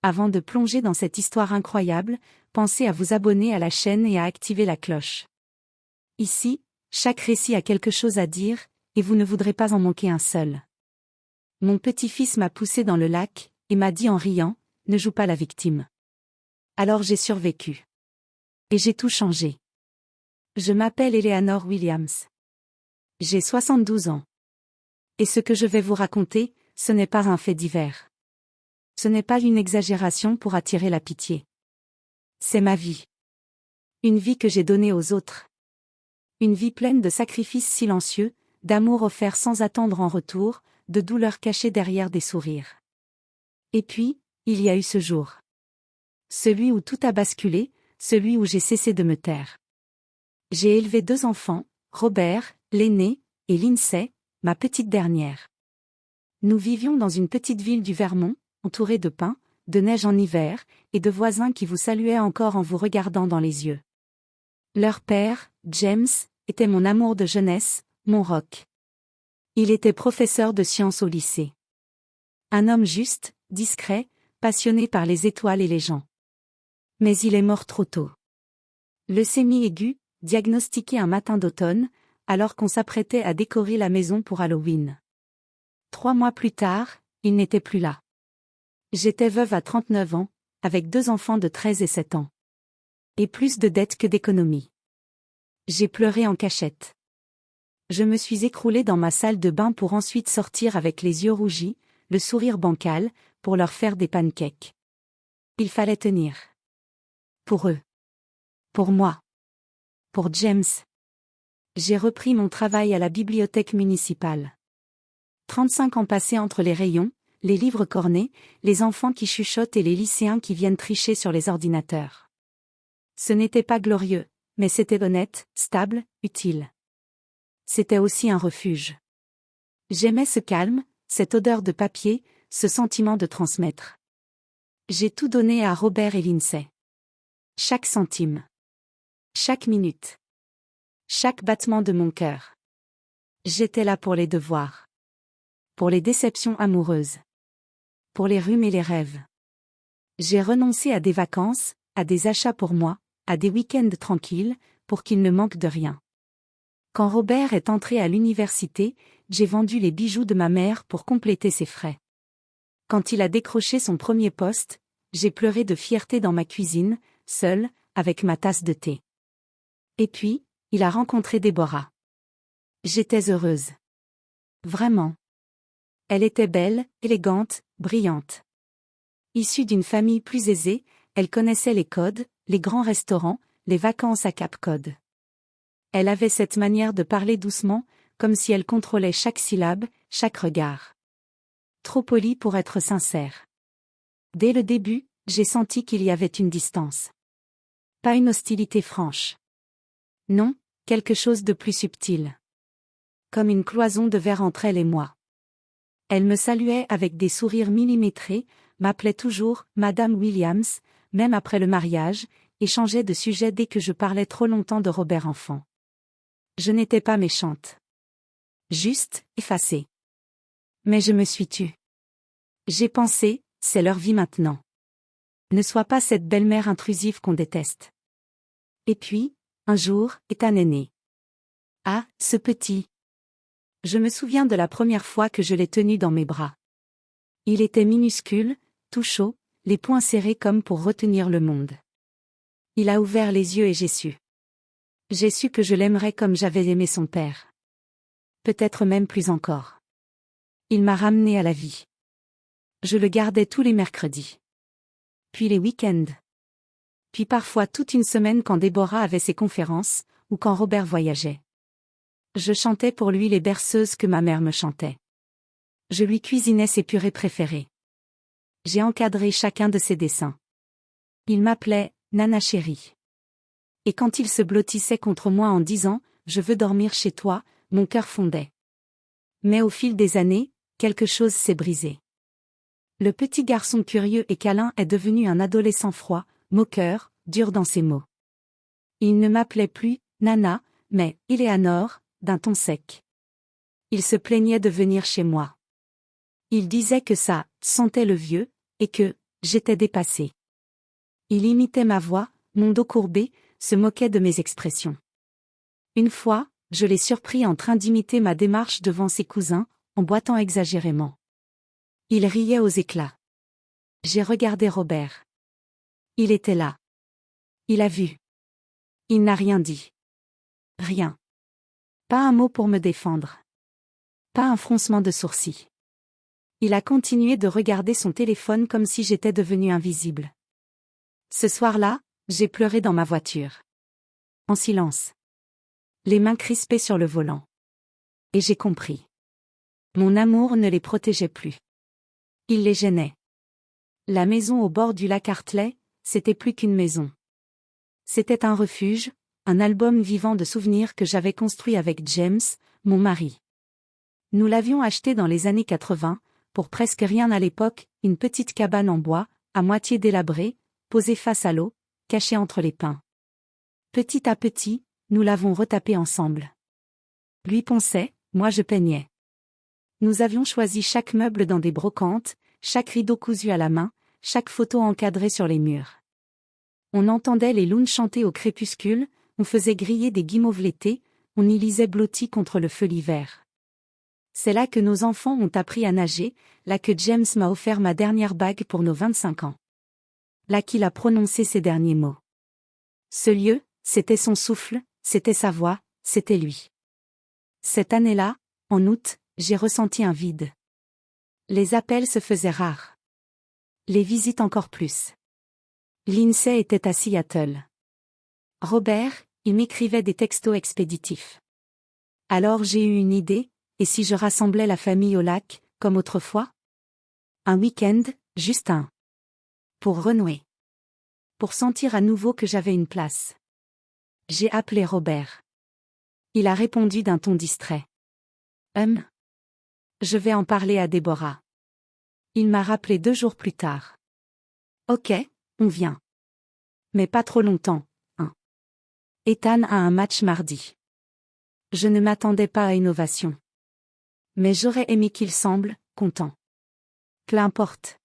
Avant de plonger dans cette histoire incroyable, pensez à vous abonner à la chaîne et à activer la cloche. Ici, chaque récit a quelque chose à dire, et vous ne voudrez pas en manquer un seul. Mon petit-fils m'a poussé dans le lac, et m'a dit en riant, « Ne joue pas la victime. » Alors j'ai survécu. Et j'ai tout changé. Je m'appelle Eleanor Williams. J'ai 72 ans. Et ce que je vais vous raconter, ce n'est pas un fait divers. Ce n'est pas une exagération pour attirer la pitié. C'est ma vie. Une vie que j'ai donnée aux autres. Une vie pleine de sacrifices silencieux, d'amour offert sans attendre en retour, de douleurs cachées derrière des sourires. Et puis, il y a eu ce jour. Celui où tout a basculé, celui où j'ai cessé de me taire. J'ai élevé 2 enfants, Robert, l'aîné, et Lindsay, ma petite dernière. Nous vivions dans une petite ville du Vermont, entourée de pins, de neige en hiver, et de voisins qui vous saluaient encore en vous regardant dans les yeux. Leur père, James, était mon amour de jeunesse, mon rock. Il était professeur de sciences au lycée. Un homme juste, discret, passionné par les étoiles et les gens. Mais il est mort trop tôt. Leucémie aiguë, diagnostiquée un matin d'automne, alors qu'on s'apprêtait à décorer la maison pour Halloween. 3 mois plus tard, il n'était plus là. J'étais veuve à 39 ans, avec 2 enfants de 13 et 7 ans. Et plus de dettes que d'économies. J'ai pleuré en cachette. Je me suis écroulée dans ma salle de bain pour ensuite sortir avec les yeux rougis, le sourire bancal, pour leur faire des pancakes. Il fallait tenir. Pour eux. Pour moi. Pour James. J'ai repris mon travail à la bibliothèque municipale. 35 ans passés entre les rayons, les livres cornés, les enfants qui chuchotent et les lycéens qui viennent tricher sur les ordinateurs. Ce n'était pas glorieux, mais c'était honnête, stable, utile. C'était aussi un refuge. J'aimais ce calme, cette odeur de papier, ce sentiment de transmettre. J'ai tout donné à Robert et Lindsay. Chaque centime. Chaque minute. Chaque battement de mon cœur. J'étais là pour les devoirs. Pour les déceptions amoureuses. Pour les rhumes et les rêves. J'ai renoncé à des vacances, à des achats pour moi, à des week-ends tranquilles, pour qu'il ne manque de rien. Quand Robert est entré à l'université, j'ai vendu les bijoux de ma mère pour compléter ses frais. Quand il a décroché son premier poste, j'ai pleuré de fierté dans ma cuisine, seule, avec ma tasse de thé. Et puis, il a rencontré Déborah. J'étais heureuse. Vraiment. Elle était belle, élégante, brillante. Issue d'une famille plus aisée, elle connaissait les codes, les grands restaurants, les vacances à Cap Cod. Elle avait cette manière de parler doucement, comme si elle contrôlait chaque syllabe, chaque regard. Trop polie pour être sincère. Dès le début, j'ai senti qu'il y avait une distance. Pas une hostilité franche. Non, quelque chose de plus subtil. Comme une cloison de verre entre elle et moi. Elle me saluait avec des sourires millimétrés, m'appelait toujours « Madame Williams », même après le mariage, et changeait de sujet dès que je parlais trop longtemps de Robert enfant. Je n'étais pas méchante. Juste, effacée. Mais je me suis tue. J'ai pensé, c'est leur vie maintenant. Ne sois pas cette belle-mère intrusive qu'on déteste. Et puis, un jour, Ethan est né. Ah, ce petit. Je me souviens de la première fois que je l'ai tenu dans mes bras. Il était minuscule, tout chaud, les poings serrés comme pour retenir le monde. Il a ouvert les yeux et j'ai su. J'ai su que je l'aimerais comme j'avais aimé son père. Peut-être même plus encore. Il m'a ramené à la vie. Je le gardais tous les mercredis. Puis les week-ends. Puis parfois toute une semaine quand Déborah avait ses conférences, ou quand Robert voyageait. Je chantais pour lui les berceuses que ma mère me chantait. Je lui cuisinais ses purées préférées. J'ai encadré chacun de ses dessins. Il m'appelait « Nana chérie ». Et quand il se blottissait contre moi en disant « Je veux dormir chez toi », mon cœur fondait. Mais au fil des années, quelque chose s'est brisé. Le petit garçon curieux et câlin est devenu un adolescent froid, moqueur, dur dans ses mots. Il ne m'appelait plus « Nana », mais « Eleanor », d'un ton sec. Il se plaignait de venir chez moi. Il disait que ça sentait le vieux, et que J'étais dépassée. Il imitait ma voix, mon dos courbé, se moquait de mes expressions. Une fois, je l'ai surpris en train d'imiter ma démarche devant ses cousins, en boitant exagérément. Il riait aux éclats. J'ai regardé Robert. Il était là. Il a vu. Il n'a rien dit. Rien. Pas un mot pour me défendre. Pas un froncement de sourcils. Il a continué de regarder son téléphone comme si j'étais devenue invisible. Ce soir-là, j'ai pleuré dans ma voiture. En silence. Les mains crispées sur le volant. Et j'ai compris. Mon amour ne les protégeait plus. Il les gênait. La maison au bord du lac Hartley, c'était plus qu'une maison. C'était un refuge, un album vivant de souvenirs que j'avais construit avec James, mon mari. Nous l'avions acheté dans les années 80, pour presque rien à l'époque, une petite cabane en bois, à moitié délabrée, posée face à l'eau, cachée entre les pins. Petit à petit, nous l'avons retapé ensemble. Lui ponçait, moi je peignais. Nous avions choisi chaque meuble dans des brocantes, chaque rideau cousu à la main, chaque photo encadrée sur les murs. On entendait les lounes chanter au crépuscule, on faisait griller des guimauves l'été, on y lisait blottis contre le feu l'hiver. C'est là que nos enfants ont appris à nager, là que James m'a offert ma dernière bague pour nos 25 ans. Là qu'il a prononcé ses derniers mots. Ce lieu, c'était son souffle, c'était sa voix, c'était lui. Cette année-là, en août, j'ai ressenti un vide. Les appels se faisaient rares. Les visites encore plus. Lindsay était à Seattle. Robert, il m'écrivait des textos expéditifs. Alors j'ai eu une idée, et si je rassemblais la famille au lac, comme autrefois? Un week-end, juste un. Pour renouer. Pour sentir à nouveau que j'avais une place. J'ai appelé Robert. Il a répondu d'un ton distrait. Je vais en parler à Déborah. Il m'a rappelé 2 jours plus tard. Ok, on vient. Mais pas trop longtemps, hein. Ethan a un match mardi. Je ne m'attendais pas à une ovation. Mais j'aurais aimé qu'il semble content. Peu importe.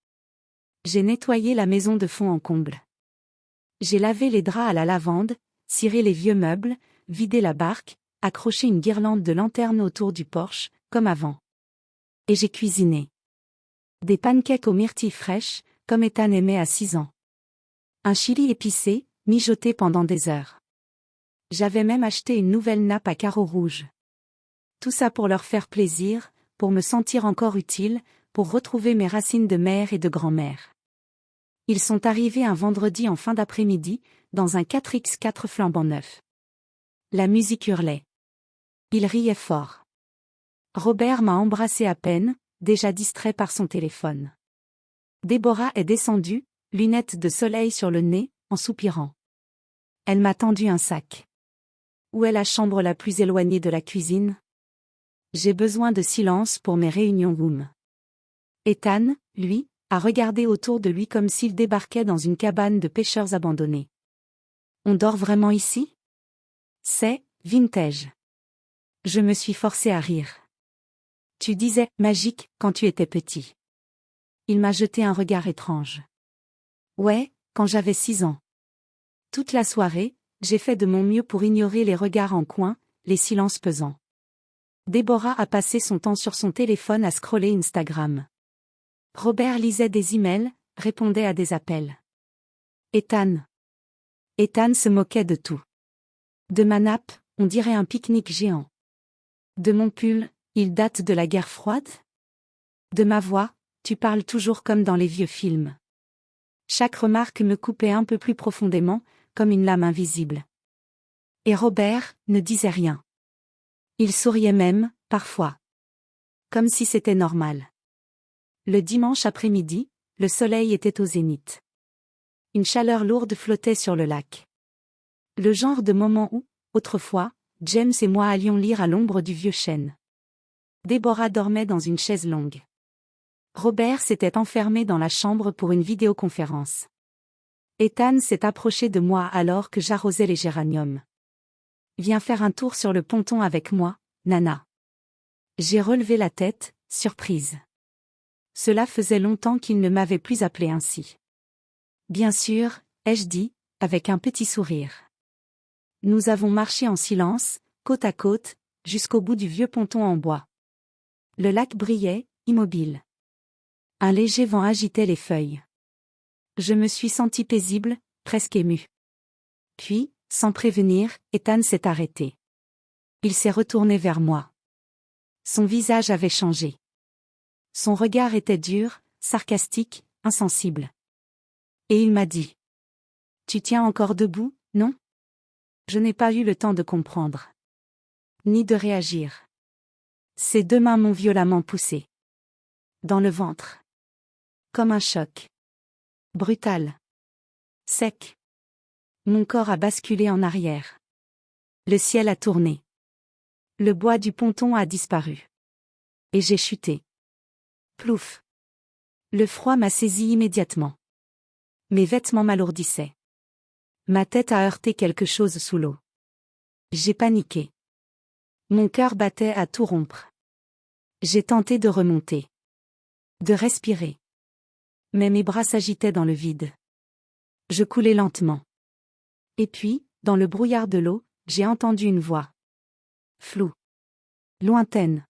J'ai nettoyé la maison de fond en comble. J'ai lavé les draps à la lavande, ciré les vieux meubles, vidé la barque, accroché une guirlande de lanternes autour du porche, comme avant. Et j'ai cuisiné. Des pancakes aux myrtilles fraîches, comme Ethan aimait à 6 ans. Un chili épicé, mijoté pendant des heures. J'avais même acheté une nouvelle nappe à carreaux rouges. Tout ça pour leur faire plaisir, pour me sentir encore utile, pour retrouver mes racines de mère et de grand-mère. Ils sont arrivés un vendredi en fin d'après-midi, dans un 4x4 flambant neuf. La musique hurlait. Ils riaient fort. Robert m'a embrassé à peine, déjà distrait par son téléphone. Déborah est descendue, lunettes de soleil sur le nez, en soupirant. Elle m'a tendu un sac. Où est la chambre la plus éloignée de la cuisine? J'ai besoin de silence pour mes réunions Zoom. Ethan, lui, a regardé autour de lui comme s'il débarquait dans une cabane de pêcheurs abandonnés. On dort vraiment ici? C'est vintage. Je me suis forcée à rire. Tu disais magique quand tu étais petit. Il m'a jeté un regard étrange. Ouais, quand j'avais 6 ans. Toute la soirée, j'ai fait de mon mieux pour ignorer les regards en coin, les silences pesants. Déborah a passé son temps sur son téléphone à scroller Instagram. Robert lisait des emails, répondait à des appels. Ethan se moquait de tout. De ma nappe, on dirait un pique-nique géant. De mon pull, il date de la guerre froide? De ma voix, tu parles toujours comme dans les vieux films. Chaque remarque me coupait un peu plus profondément, comme une lame invisible. Et Robert ne disait rien. Il souriait même, parfois. Comme si c'était normal. Le dimanche après-midi, le soleil était au zénith. Une chaleur lourde flottait sur le lac. Le genre de moment où, autrefois, James et moi allions lire à l'ombre du vieux chêne. Déborah dormait dans une chaise longue. Robert s'était enfermé dans la chambre pour une vidéoconférence. Ethan s'est approché de moi alors que j'arrosais les géraniums. Viens faire un tour sur le ponton avec moi, Nana. J'ai relevé la tête, surprise. Cela faisait longtemps qu'il ne m'avait plus appelé ainsi. Bien sûr, ai-je dit, avec un petit sourire. Nous avons marché en silence, côte à côte, jusqu'au bout du vieux ponton en bois. Le lac brillait, immobile. Un léger vent agitait les feuilles. Je me suis senti paisible, presque ému. Puis, sans prévenir, Ethan s'est arrêté. Il s'est retourné vers moi. Son visage avait changé. Son regard était dur, sarcastique, insensible. Et il m'a dit. Tu tiens encore debout, non? Je n'ai pas eu le temps de comprendre. Ni de réagir. Ses deux mains m'ont violemment poussé. Dans le ventre. Comme un choc. Brutal. Sec. Mon corps a basculé en arrière. Le ciel a tourné. Le bois du ponton a disparu. Et j'ai chuté. Plouf. Le froid m'a saisi immédiatement. Mes vêtements m'alourdissaient. Ma tête a heurté quelque chose sous l'eau. J'ai paniqué. Mon cœur battait à tout rompre. J'ai tenté de remonter. De respirer. Mais mes bras s'agitaient dans le vide. Je coulais lentement. Et puis, dans le brouillard de l'eau, j'ai entendu une voix. Floue. Lointaine.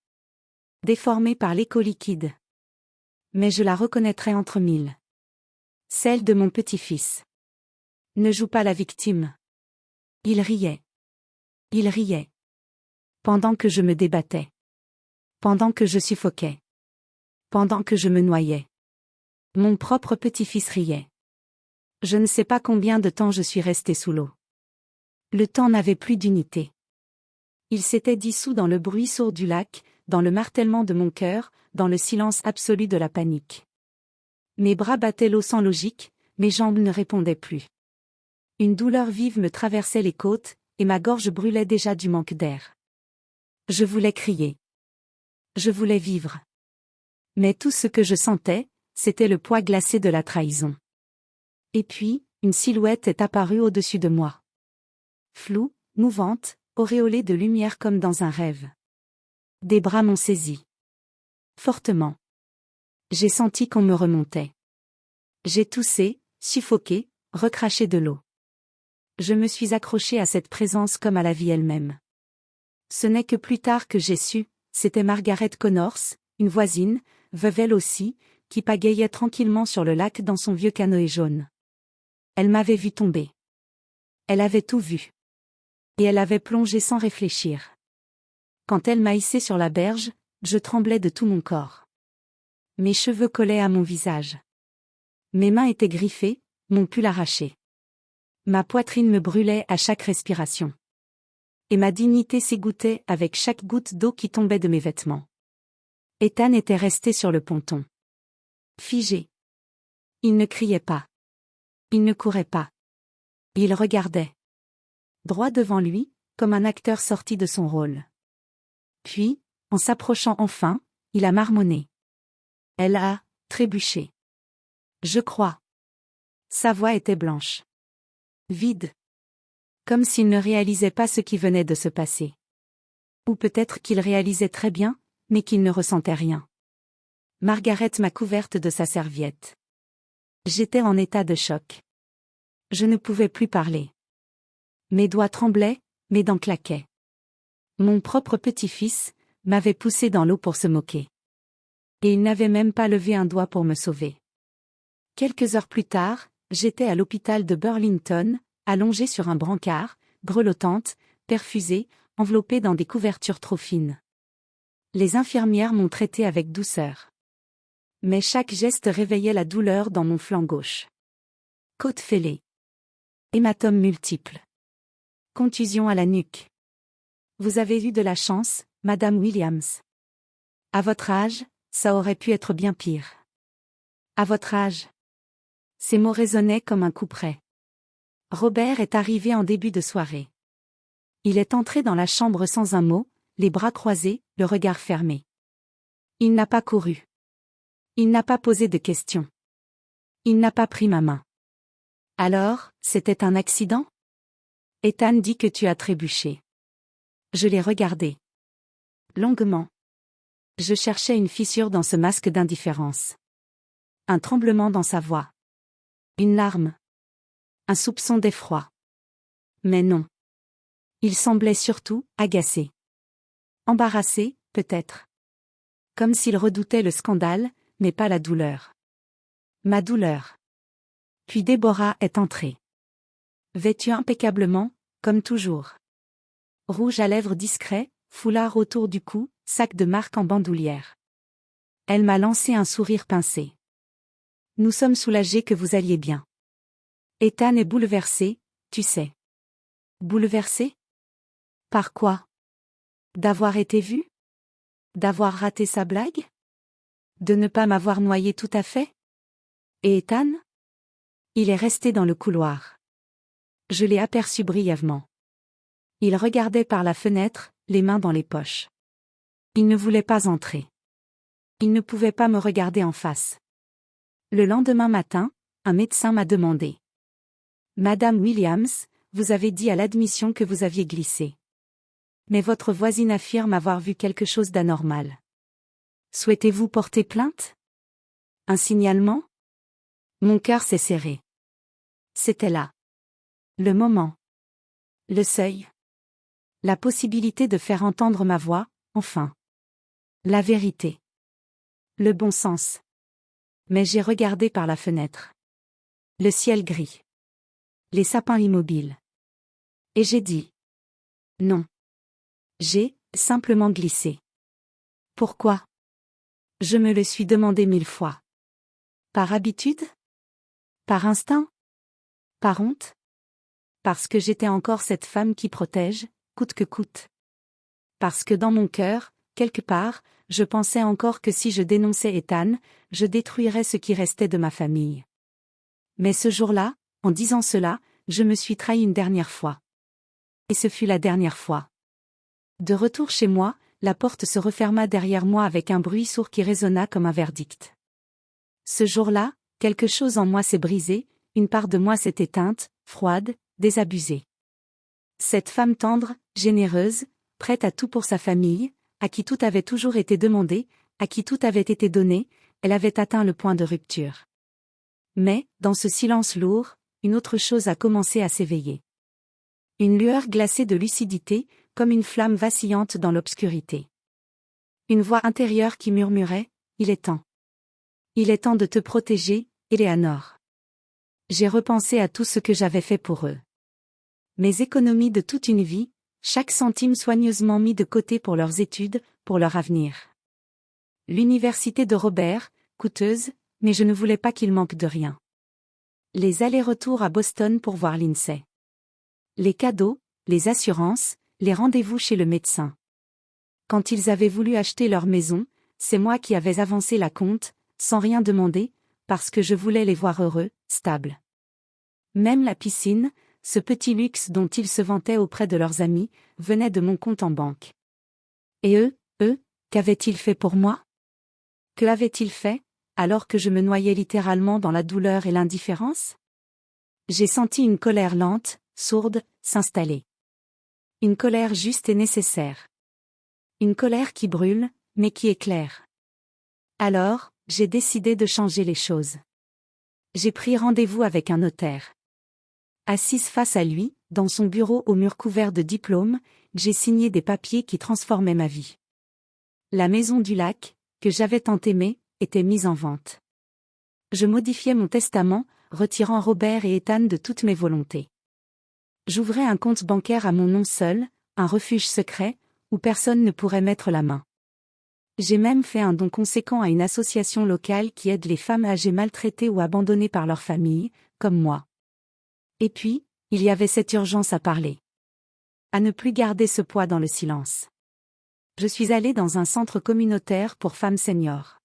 Déformée par l'écho liquide. Mais je la reconnaîtrai entre mille. Celle de mon petit-fils. Ne joue pas la victime. Il riait. Il riait. Pendant que je me débattais. Pendant que je suffoquais. Pendant que je me noyais. Mon propre petit-fils riait. Je ne sais pas combien de temps je suis resté sous l'eau. Le temps n'avait plus d'unité. Il s'était dissous dans le bruit sourd du lac, dans le martèlement de mon cœur, dans le silence absolu de la panique. Mes bras battaient l'eau sans logique, mes jambes ne répondaient plus. Une douleur vive me traversait les côtes, et ma gorge brûlait déjà du manque d'air. Je voulais crier. Je voulais vivre. Mais tout ce que je sentais, c'était le poids glacé de la trahison. Et puis, une silhouette est apparue au-dessus de moi. Floue, mouvante, auréolée de lumière comme dans un rêve. Des bras m'ont saisi. Fortement. J'ai senti qu'on me remontait. J'ai toussé, suffoqué, recraché de l'eau. Je me suis accroché à cette présence comme à la vie elle-même. Ce n'est que plus tard que j'ai su, c'était Margaret Connors, une voisine, veuve elle aussi, qui pagayait tranquillement sur le lac dans son vieux canoë jaune. Elle m'avait vu tomber. Elle avait tout vu. Et elle avait plongé sans réfléchir. Quand elle m'a hissé sur la berge, je tremblais de tout mon corps. Mes cheveux collaient à mon visage. Mes mains étaient griffées, mon pull arraché. Ma poitrine me brûlait à chaque respiration. Et ma dignité s'égouttait avec chaque goutte d'eau qui tombait de mes vêtements. Ethan était resté sur le ponton. Figé. Il ne criait pas. Il ne courait pas. Il regardait. Droit devant lui, comme un acteur sorti de son rôle. Puis, en s'approchant enfin, il a marmonné. Elle a trébuché. Je crois. Sa voix était blanche. Vide. Comme s'il ne réalisait pas ce qui venait de se passer. Ou peut-être qu'il réalisait très bien, mais qu'il ne ressentait rien. Margaret m'a couverte de sa serviette. J'étais en état de choc. Je ne pouvais plus parler. Mes doigts tremblaient, mes dents claquaient. Mon propre petit-fils m'avait poussé dans l'eau pour se moquer. Et il n'avait même pas levé un doigt pour me sauver. Quelques heures plus tard, j'étais à l'hôpital de Burlington, allongée sur un brancard, grelottante, perfusée, enveloppée dans des couvertures trop fines. Les infirmières m'ont traitée avec douceur. Mais chaque geste réveillait la douleur dans mon flanc gauche. Côte fêlée. Hématomes multiples. Contusion à la nuque. Vous avez eu de la chance, Madame Williams. À votre âge, ça aurait pu être bien pire. À votre âge. Ces mots résonnaient comme un coup près. Robert est arrivé en début de soirée. Il est entré dans la chambre sans un mot, les bras croisés, le regard fermé. Il n'a pas couru. Il n'a pas posé de questions. Il n'a pas pris ma main. Alors, c'était un accident? Ethan dit que tu as trébuché. Je l'ai regardé. Longuement. Je cherchais une fissure dans ce masque d'indifférence. Un tremblement dans sa voix. Une larme. Un soupçon d'effroi. Mais non. Il semblait surtout agacé. Embarrassé, peut-être. Comme s'il redoutait le scandale, mais pas la douleur. Ma douleur. Puis Déborah est entrée. Vêtue impeccablement, comme toujours. Rouge à lèvres discret, foulard autour du cou, sac de marque en bandoulière. Elle m'a lancé un sourire pincé. Nous sommes soulagés que vous alliez bien. Ethan est bouleversé, tu sais. Bouleversé? Par quoi? D'avoir été vu? D'avoir raté sa blague? De ne pas m'avoir noyé tout à fait? Et Ethan? Il est resté dans le couloir. Je l'ai aperçu brièvement. Il regardait par la fenêtre, les mains dans les poches. Il ne voulait pas entrer. Il ne pouvait pas me regarder en face. Le lendemain matin, un médecin m'a demandé. Madame Williams, vous avez dit à l'admission que vous aviez glissé. Mais votre voisine affirme avoir vu quelque chose d'anormal. Souhaitez-vous porter plainte? Un signalement? Mon cœur s'est serré. C'était là. Le moment. Le seuil. La possibilité de faire entendre ma voix, enfin. La vérité. Le bon sens. Mais j'ai regardé par la fenêtre. Le ciel gris. Les sapins immobiles. Et j'ai dit. Non. J'ai simplement glissé. Pourquoi? Je me le suis demandé 1000 fois. Par habitude? Par instinct? Par honte? Parce que j'étais encore cette femme qui protège, coûte que coûte. Parce que dans mon cœur, quelque part, je pensais encore que si je dénonçais Ethan, je détruirais ce qui restait de ma famille. Mais ce jour-là, en disant cela, je me suis trahi une dernière fois. Et ce fut la dernière fois. De retour chez moi, la porte se referma derrière moi avec un bruit sourd qui résonna comme un verdict. Ce jour-là, quelque chose en moi s'est brisé, une part de moi s'est éteinte, froide, désabusée. Cette femme tendre, généreuse, prête à tout pour sa famille, à qui tout avait toujours été demandé, à qui tout avait été donné, elle avait atteint le point de rupture. Mais, dans ce silence lourd, une autre chose a commencé à s'éveiller. Une lueur glacée de lucidité, comme une flamme vacillante dans l'obscurité. Une voix intérieure qui murmurait, « Il est temps. Il est temps de te protéger, Eleanor. » J'ai repensé à tout ce que j'avais fait pour eux. Mes économies de toute une vie, chaque centime soigneusement mis de côté pour leurs études, pour leur avenir. L'université de Robert, coûteuse, mais je ne voulais pas qu'il manque de rien. Les allers-retours à Boston pour voir Lindsay. Les cadeaux, les assurances, les rendez-vous chez le médecin. Quand ils avaient voulu acheter leur maison, c'est moi qui avais avancé la compte, sans rien demander, parce que je voulais les voir heureux, stables. Même la piscine, ce petit luxe dont ils se vantaient auprès de leurs amis, venait de mon compte en banque. Et eux, qu'avaient-ils fait pour moi? Que avaient-ils fait, alors que je me noyais littéralement dans la douleur et l'indifférence? J'ai senti une colère lente, sourde, s'installer. Une colère juste et nécessaire. Une colère qui brûle, mais qui éclaire. Alors, j'ai décidé de changer les choses. J'ai pris rendez-vous avec un notaire. Assise face à lui, dans son bureau au mur couvert de diplômes, j'ai signé des papiers qui transformaient ma vie. La maison du lac, que j'avais tant aimée, était mise en vente. Je modifiais mon testament, retirant Robert et Ethan de toutes mes volontés. J'ouvrais un compte bancaire à mon nom seul, un refuge secret, où personne ne pourrait mettre la main. J'ai même fait un don conséquent à une association locale qui aide les femmes âgées maltraitées ou abandonnées par leur famille, comme moi. Et puis, il y avait cette urgence à parler. À ne plus garder ce poids dans le silence. Je suis allée dans un centre communautaire pour femmes seniors.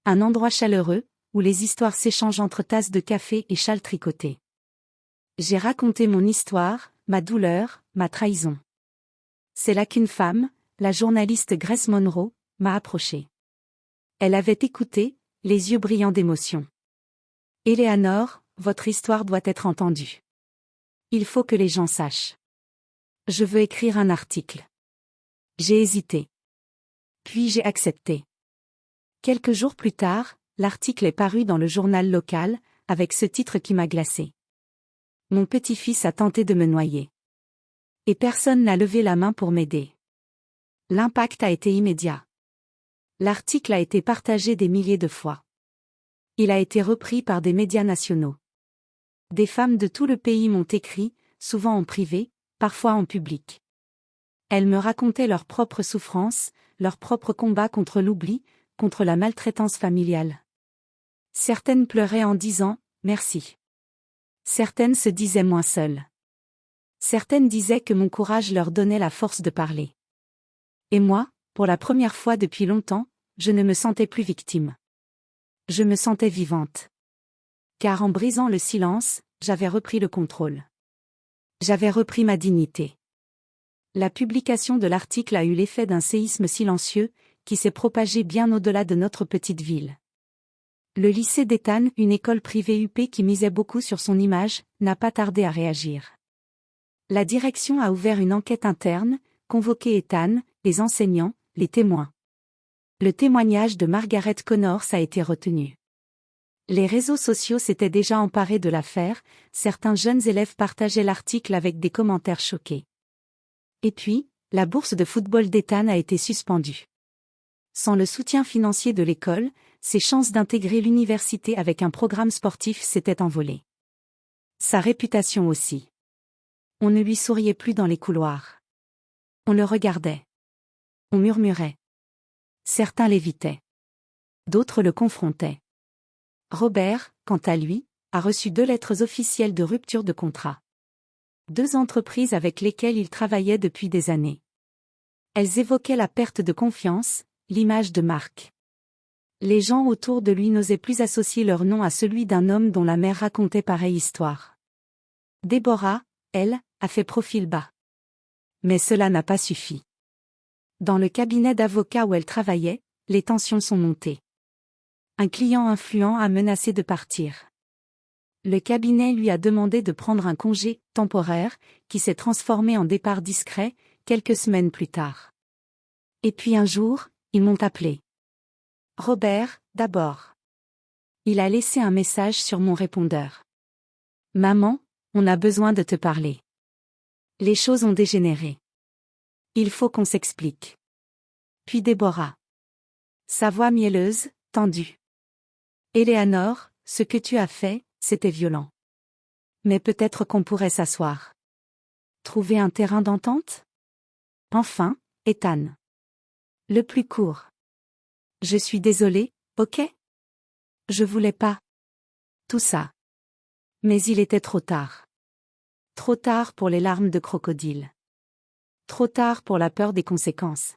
Un endroit chaleureux, où les histoires s'échangent entre tasses de café et châles tricotés. J'ai raconté mon histoire, ma douleur, ma trahison. C'est là qu'une femme, la journaliste Grace Monroe, m'a approchée. Elle avait écouté, les yeux brillants d'émotion. « Eleanor, votre histoire doit être entendue. Il faut que les gens sachent. Je veux écrire un article. » J'ai hésité. Puis j'ai accepté. Quelques jours plus tard, l'article est paru dans le journal local, avec ce titre qui m'a glacé. Mon petit-fils a tenté de me noyer. Et personne n'a levé la main pour m'aider. L'impact a été immédiat. L'article a été partagé des milliers de fois. Il a été repris par des médias nationaux. Des femmes de tout le pays m'ont écrit, souvent en privé, parfois en public. Elles me racontaient leurs propres souffrances, leurs propres combats contre l'oubli, contre la maltraitance familiale. Certaines pleuraient en disant « merci ». Certaines se disaient moins seules. Certaines disaient que mon courage leur donnait la force de parler. Et moi, pour la première fois depuis longtemps, je ne me sentais plus victime. Je me sentais vivante. Car en brisant le silence, j'avais repris le contrôle. J'avais repris ma dignité. La publication de l'article a eu l'effet d'un séisme silencieux, qui s'est propagé bien au-delà de notre petite ville. Le lycée d'Ethan, une école privée UP qui misait beaucoup sur son image, n'a pas tardé à réagir. La direction a ouvert une enquête interne, convoqué Ethan, les enseignants, les témoins. Le témoignage de Margaret Connors a été retenu. Les réseaux sociaux s'étaient déjà emparés de l'affaire, certains jeunes élèves partageaient l'article avec des commentaires choqués. Et puis, la bourse de football d'Ethan a été suspendue. Sans le soutien financier de l'école, ses chances d'intégrer l'université avec un programme sportif s'étaient envolées. Sa réputation aussi. On ne lui souriait plus dans les couloirs. On le regardait. On murmurait. Certains l'évitaient. D'autres le confrontaient. Robert, quant à lui, a reçu 2 lettres officielles de rupture de contrat. 2 entreprises avec lesquelles il travaillait depuis des années. Elles évoquaient la perte de confiance, l'image de marque. Les gens autour de lui n'osaient plus associer leur nom à celui d'un homme dont la mère racontait pareille histoire. Déborah, elle, a fait profil bas. Mais cela n'a pas suffi. Dans le cabinet d'avocats où elle travaillait, les tensions sont montées. Un client influent a menacé de partir. Le cabinet lui a demandé de prendre un congé temporaire, qui s'est transformé en départ discret, quelques semaines plus tard. Et puis un jour, ils m'ont appelé. Robert, d'abord. Il a laissé un message sur mon répondeur. Maman, on a besoin de te parler. Les choses ont dégénéré. Il faut qu'on s'explique. Puis Déborah. Sa voix mielleuse, tendue. Éléanore, ce que tu as fait, c'était violent. Mais peut-être qu'on pourrait s'asseoir. Trouver un terrain d'entente? Enfin, Ethan. Le plus court. Je suis désolée, ok? Je voulais pas. Tout ça. Mais il était trop tard. Trop tard pour les larmes de crocodile. Trop tard pour la peur des conséquences.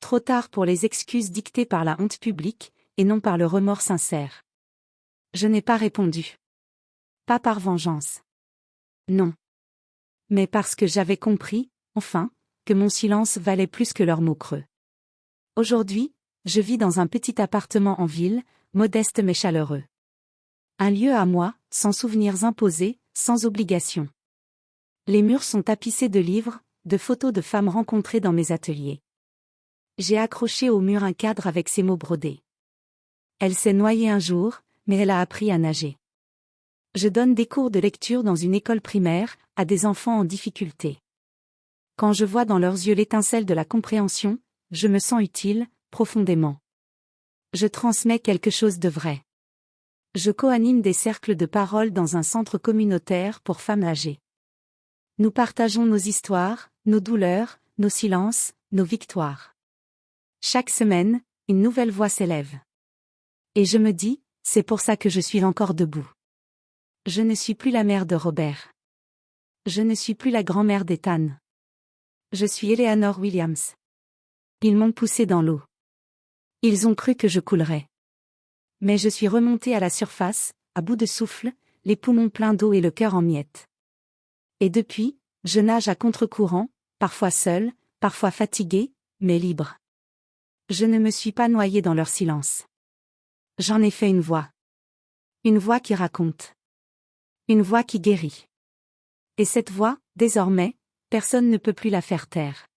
Trop tard pour les excuses dictées par la honte publique, et non par le remords sincère. Je n'ai pas répondu. Pas par vengeance. Non. Mais parce que j'avais compris, enfin, que mon silence valait plus que leurs mots creux. Aujourd'hui, je vis dans un petit appartement en ville, modeste mais chaleureux. Un lieu à moi, sans souvenirs imposés, sans obligation. Les murs sont tapissés de livres, de photos de femmes rencontrées dans mes ateliers. J'ai accroché au mur un cadre avec ces mots brodés. Elle s'est noyée un jour, mais elle a appris à nager. Je donne des cours de lecture dans une école primaire, à des enfants en difficulté. Quand je vois dans leurs yeux l'étincelle de la compréhension, je me sens utile, profondément. Je transmets quelque chose de vrai. Je co-anime des cercles de parole dans un centre communautaire pour femmes âgées. Nous partageons nos histoires, nos douleurs, nos silences, nos victoires. Chaque semaine, une nouvelle voix s'élève. Et je me dis, c'est pour ça que je suis encore debout. Je ne suis plus la mère de Robert. Je ne suis plus la grand-mère d'Ethan. Je suis Eleanor Williams. Ils m'ont poussé dans l'eau. Ils ont cru que je coulerais. Mais je suis remontée à la surface, à bout de souffle, les poumons pleins d'eau et le cœur en miettes. Et depuis, je nage à contre-courant, parfois seule, parfois fatiguée, mais libre. Je ne me suis pas noyée dans leur silence. J'en ai fait une voix. Une voix qui raconte. Une voix qui guérit. Et cette voix, désormais, personne ne peut plus la faire taire.